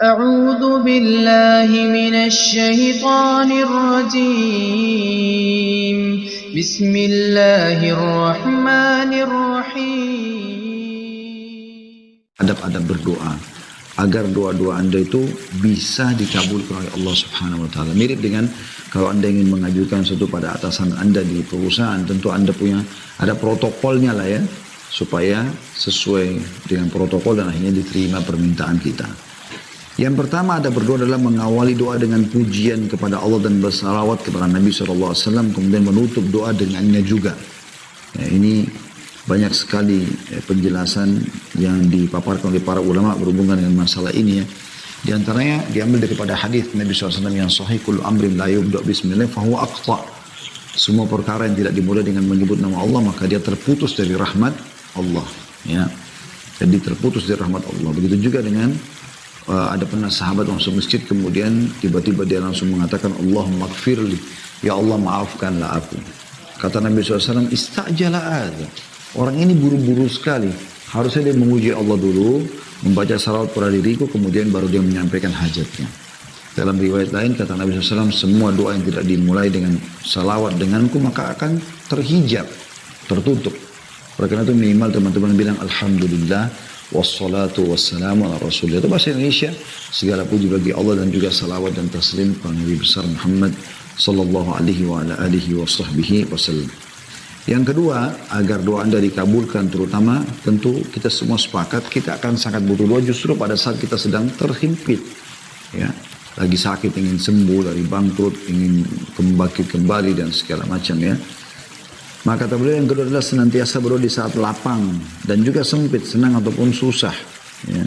أعوذ بالله من الشيطان الرجيم بسم الله الرحمن الرحيم. Adab-adab berdoa agar doa-doa Anda itu bisa dikabulkan oleh Allah Subhanahu wa taala. Mirip dengan kalau Anda ingin mengajukan sesuatu pada atasan Anda di perusahaan, tentu Anda punya ada protokolnya lah ya, supaya sesuai dengan protokol dan akhirnya diterima permintaan kita. Yang pertama ada berdoa adalah mengawali doa dengan pujian kepada Allah dan bersalawat kepada Nabi SAW, kemudian menutup doa dengannya juga. Ya, ini banyak sekali penjelasan yang dipaparkan oleh para ulama berhubungan dengan masalah ini ya. Di antaranya diambil daripada hadis Nabi SAW yang sahih, kullu amrin la yubda' bismillah fahuwa aqta. Semua perkara yang tidak dimulai dengan menyebut nama Allah maka dia terputus dari rahmat Allah ya. Jadi terputus dari rahmat Allah. Begitu juga dengan ada pernah sahabat masuk masjid kemudian tiba-tiba dia langsung mengatakan Allahumma gfirli, ya Allah maafkanlah aku. Kata Nabi SAW, istajala adha. Orang ini buru-buru sekali. Harusnya dia memuji Allah dulu, membaca salawat pada diriku, kemudian baru dia menyampaikan hajatnya. Dalam riwayat lain kata Nabi SAW, semua doa yang tidak dimulai dengan salawat denganku maka akan terhijab, tertutup. Oleh karena itu minimal teman-teman bilang Alhamdulillah, wassalatu wassalamu ala rasulillah. Itu bahasa Indonesia. Segala puji bagi Allah dan juga salawat dan taslim kepada Nabi besar Muhammad sallallahu alaihi wa ala alihi wa sahbihi wasallam. Yang kedua, agar doa Anda dikabulkan, terutama tentu kita semua sepakat kita akan sangat butuh doa justru pada saat kita sedang terhimpit ya, lagi sakit, ingin sembuh dari bangkrut, ingin bangkit kembali dan segala macam ya. Maka kata beliau yang kedua adalah senantiasa berdoa di saat lapang dan juga sempit, senang ataupun susah ya.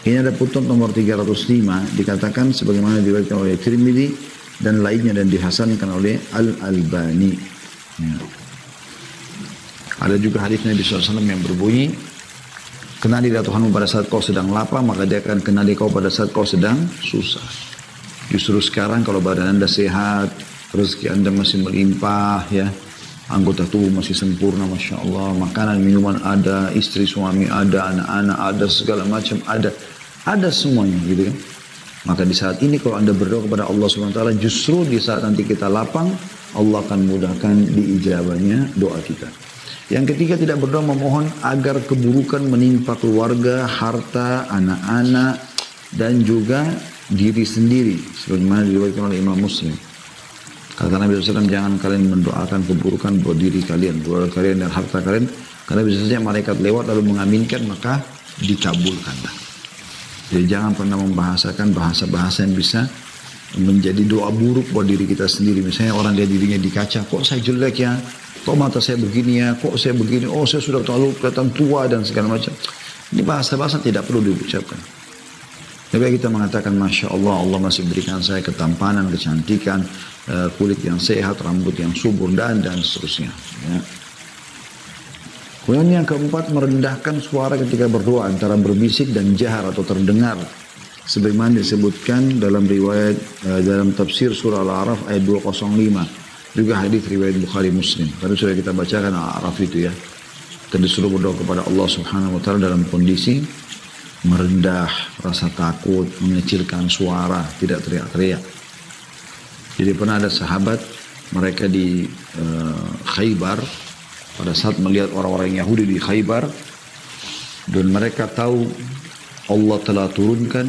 Ini ada putnot nomor 305 dikatakan sebagaimana diriwayatkan oleh Tirmidzi dan lainnya dan dihasankan oleh Al-Albani ya. Ada juga hadis Nabi SAW yang berbunyi, kenalilah Tuhanmu pada saat kau sedang lapar, maka dia akan kenali kau pada saat kau sedang susah. Justru sekarang kalau badan Anda sehat, rezeki Anda masih melimpah ya, anggota tubuh masih sempurna, Masya Allah, makanan, minuman ada, istri, suami ada, anak-anak ada, segala macam ada semuanya gitu kan. Maka di saat ini kalau Anda berdoa kepada Allah SWT, justru di saat nanti kita lapang, Allah akan mudahkan diijabahnya doa kita. Yang ketiga, tidak berdoa memohon agar keburukan menimpa keluarga, harta, anak-anak, dan juga diri sendiri. Sebagaimana diriwayatkan oleh Imam Muslim. Kata Nabi SAW, jangan kalian mendoakan keburukan buat diri kalian, keluarga kalian, dan harta kalian. Karena bisa saja malaikat lewat lalu mengaminkan, maka dikabulkanlah. Jadi jangan pernah membahasakan bahasa-bahasa yang bisa menjadi doa buruk buat diri kita sendiri. Misalnya orang lihat dirinya di kaca, kok saya jelek ya, kok mata saya begini ya, kok saya begini, oh saya sudah terlalu kelihatan tua dan segala macam. Ini bahasa-bahasa tidak perlu diucapkan. Lebih kita mengatakan Masya Allah, Allah masih berikan saya ketampanan, kecantikan, kulit yang sehat, rambut yang subur dan seterusnya ya. Kemudian yang keempat, merendahkan suara ketika berdoa antara berbisik dan jahar atau terdengar. Sebagaimana disebutkan dalam riwayat dalam tafsir surah Al-A'raf ayat 205. Juga hadis riwayat Bukhari Muslim. Tadi sudah kita bacakan Al-A'raf itu ya. Kita disuruh berdoa kepada Allah Subhanahu wa taala dalam kondisi merendah, rasa takut, mengecilkan suara, tidak teriak-teriak. Jadi pernah ada sahabat mereka di Khaybar, pada saat melihat orang-orang Yahudi di Khaybar dan mereka tahu Allah telah turunkan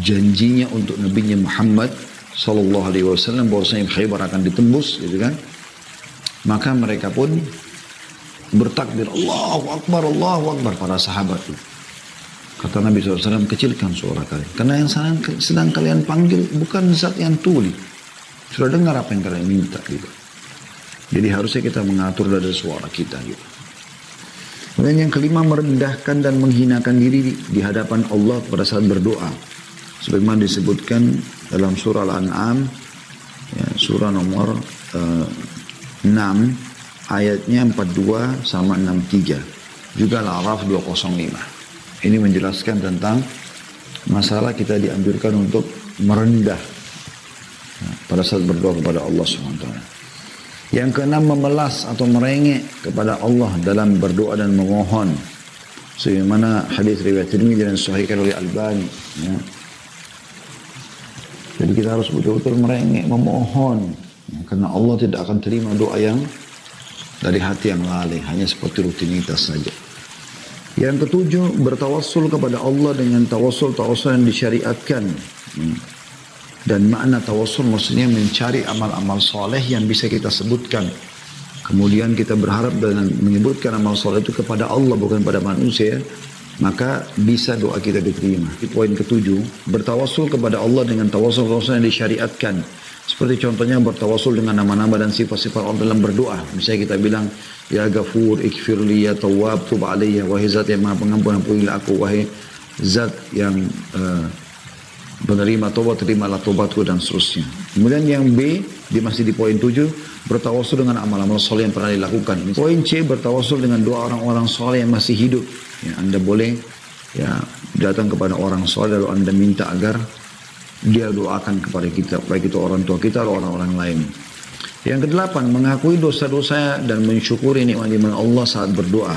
janjinya untuk Nabi Muhammad sallallahu alaihi wasallam bahwasanya Khaybar akan ditembus gitu kan. Maka mereka pun bertakbir Allahu Akbar para sahabat itu. Kata Nabi SAW, kecilkan suara kalian. Karena yang sedang kalian panggil bukan zat yang tuli. Sudah dengar apa yang kalian minta gitu. Jadi harusnya kita mengatur dari suara kita gitu. Kemudian yang kelima, merendahkan dan menghinakan diri di hadapan Allah pada saat berdoa. Sebagaimana disebutkan dalam surah Al-An'am, ya, surah nomor 6, ayatnya 42 sama 63. Juga Al-A'raf 205. Ini menjelaskan tentang masalah kita dianjurkan untuk merendah pada saat berdoa kepada Allah SWT. Yang keenam, memelas atau merengek kepada Allah dalam berdoa dan memohon. Sebagaimana hadis riwayat Tirmidzi dan sahihkan oleh Albani. Ya. Jadi kita harus betul-betul merengek, memohon. Ya, karena Allah tidak akan terima doa yang dari hati yang lalai, hanya seperti rutinitas saja. Yang ketujuh, bertawassul kepada Allah dengan tawassul yang disyariatkan. Dan makna tawassul maksudnya mencari amal-amal soleh yang bisa kita sebutkan. Kemudian kita berharap dengan menyebutkan amal soleh itu kepada Allah, bukan pada manusia. Maka bisa doa kita diterima. Poin ketujuh, bertawassul kepada Allah dengan tawassul yang disyariatkan. Seperti contohnya bertawassul dengan nama-nama dan sifat-sifat Allah dalam berdoa. Misalnya kita bilang, Ya Ghafur, Ikfirli, Ya Tawwab, Tub Alaiya, wahai Zat yang Maha Pengampun, ampunilah aku, wahai Zat yang menerima taubat, terimalah taubatku, dan seterusnya. Kemudian yang B, masih di poin 7, bertawassul dengan amal-amal soleh yang pernah dilakukan. Poin C, bertawassul dengan doa orang-orang soleh yang masih hidup. Ya, Anda boleh datang kepada orang soleh lalu Anda minta agar dia doakan kepada kita, baik itu orang tua kita atau orang-orang lain. Yang kedelapan, mengakui dosa-dosa dan mensyukuri nikmat-nikmat Allah saat berdoa.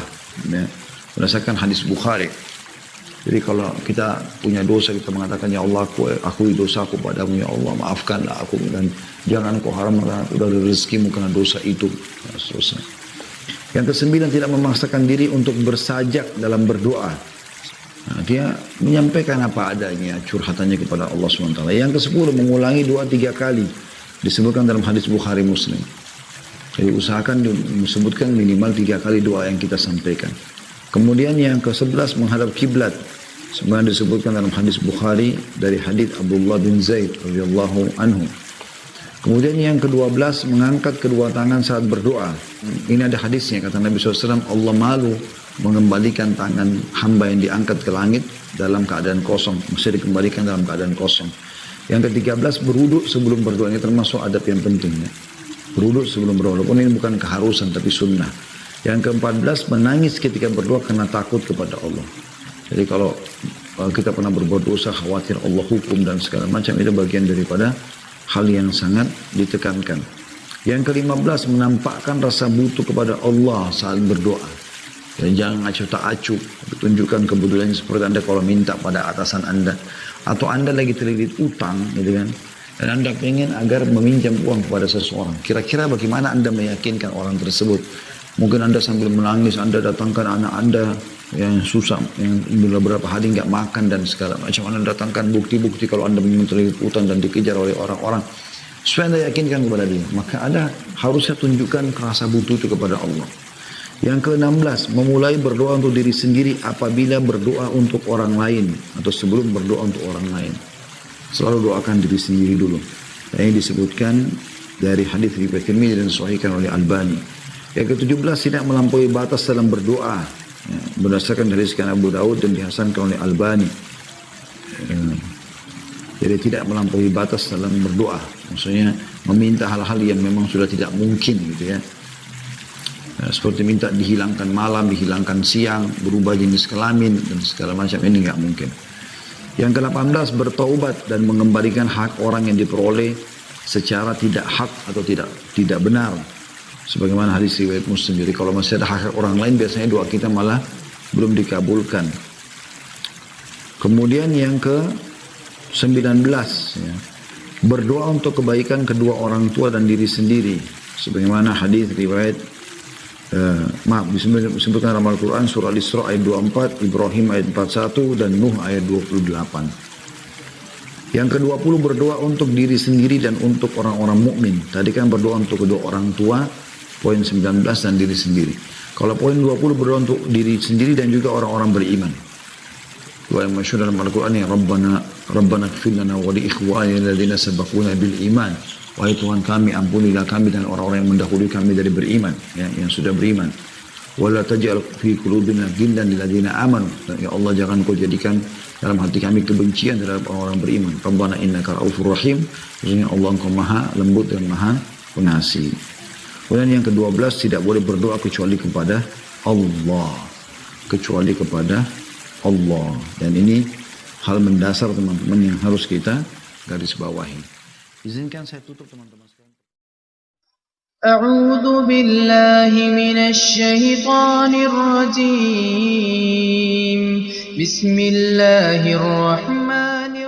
Ya, berdasarkan hadis Bukhari. Jadi kalau kita punya dosa, kita mengatakan, Ya Allah, akui dosaku padamu, Ya Allah, maafkanlah aku, dan jangan kau haramkan dari rezekimu karena dosa itu. Ya, seterusnya. Yang kesembilan, tidak memaksakan diri untuk bersajak dalam berdoa. Nah, dia menyampaikan apa adanya, curhatannya kepada Allah SWT. Yang ke-10, mengulangi doa 3 kali. Disebutkan dalam hadis Bukhari Muslim. Jadi usahakan disebutkan minimal 3 kali doa yang kita sampaikan. Kemudian yang ke-11, menghadap kiblat. Sebenarnya disebutkan dalam hadis Bukhari dari hadis Abdullah bin Zaid radhiyallahu anhu. Kemudian yang ke-12, mengangkat kedua tangan saat berdoa. Ini ada hadisnya, kata Nabi SAW, Allah malu mengembalikan tangan hamba yang diangkat ke langit dalam keadaan kosong. Mesti dikembalikan dalam keadaan kosong. Yang ke-13, berwuduk sebelum berdoa. Ini termasuk adab yang penting. Ya. Berwuduk sebelum berdoa. Walaupun ini bukan keharusan, tapi sunnah. Yang ke-14, menangis ketika berdoa karena takut kepada Allah. Jadi kalau kita pernah berbuat dosa, khawatir Allah hukum dan segala macam, itu bagian daripada hal yang sangat ditekankan. Yang ke-15, menampakkan rasa butuh kepada Allah saat berdoa. Dan jangan acuh tak acuh, tunjukkan kebetulan seperti Anda kalau minta pada atasan Anda. Atau Anda lagi terlilit utang, gitu kan. Dan Anda ingin agar meminjam uang kepada seseorang. Kira-kira bagaimana Anda meyakinkan orang tersebut? Mungkin Anda sambil menangis, Anda datangkan anak Anda yang susah, yang beberapa hari nggak makan dan segala macam. Anda datangkan bukti-bukti kalau Anda memang terlilit utang dan dikejar oleh orang-orang. Supaya Anda yakinkan kepada dia. Maka Anda harusnya tunjukkan rasa butuh itu kepada Allah. Yang ke-16, memulai berdoa untuk diri sendiri apabila berdoa untuk orang lain. Atau sebelum berdoa untuk orang lain. Selalu doakan diri sendiri dulu. Dan ini disebutkan dari hadis riwayat Tirmidzi dan sahihkan oleh Albani. Yang ke-17, tidak melampaui batas dalam berdoa. Ya, berdasarkan dari sekian Abu Daud dan dihasankan oleh Albani. Jadi tidak melampaui batas dalam berdoa. Maksudnya meminta hal-hal yang memang sudah tidak mungkin gitu ya. Seperti minta dihilangkan malam, dihilangkan siang, berubah jenis kelamin dan segala macam, ini nggak mungkin. Yang ke-18, bertaubat dan mengembalikan hak orang yang diperoleh secara tidak hak atau tidak benar. Sebagaimana hadis riwayat Muslim. Jadi kalau masih ada hak orang lain, biasanya doa kita malah belum dikabulkan. Kemudian yang ke-19, ya, berdoa untuk kebaikan kedua orang tua dan diri sendiri. Sebagaimana hadis riwayat disebutkan dalam Al-Quran surah Al-Isra ayat 24, Ibrahim ayat 41 dan Nuh ayat 28. Yang ke-20, berdoa untuk diri sendiri dan untuk orang-orang mukmin. Tadi kan berdoa untuk kedua orang tua, poin 19, dan diri sendiri. Kalau poin 20, berdoa untuk diri sendiri dan juga orang-orang beriman. Doa yang masyhur dalam Al-Quran yang Rabbana ighfir lana wa li ikhwanina alladziina sabaquna bil iman. Wahai Tuhan kami, ampunilah kami dan orang-orang yang mendahului kami dari beriman, ya, yang sudah beriman. Wala taj'al fi qulubina ghillan lil ladzina amanu. Ya Allah, jangan kau jadikan dalam hati kami kebencian terhadap orang-orang beriman. Rabbana innaka ra'ufur rahim. Maksudnya Allah, engkau maha lembut dan maha pengasih. Kemudian yang ke-12, tidak boleh berdoa kecuali kepada Allah. Kecuali kepada Allah. Dan ini hal mendasar teman-teman yang harus kita garis bawahi. Izinkan saya tutup teman-teman sekalian. أعوذ بالله من الشيطان الرجيم بسم الله الرحمن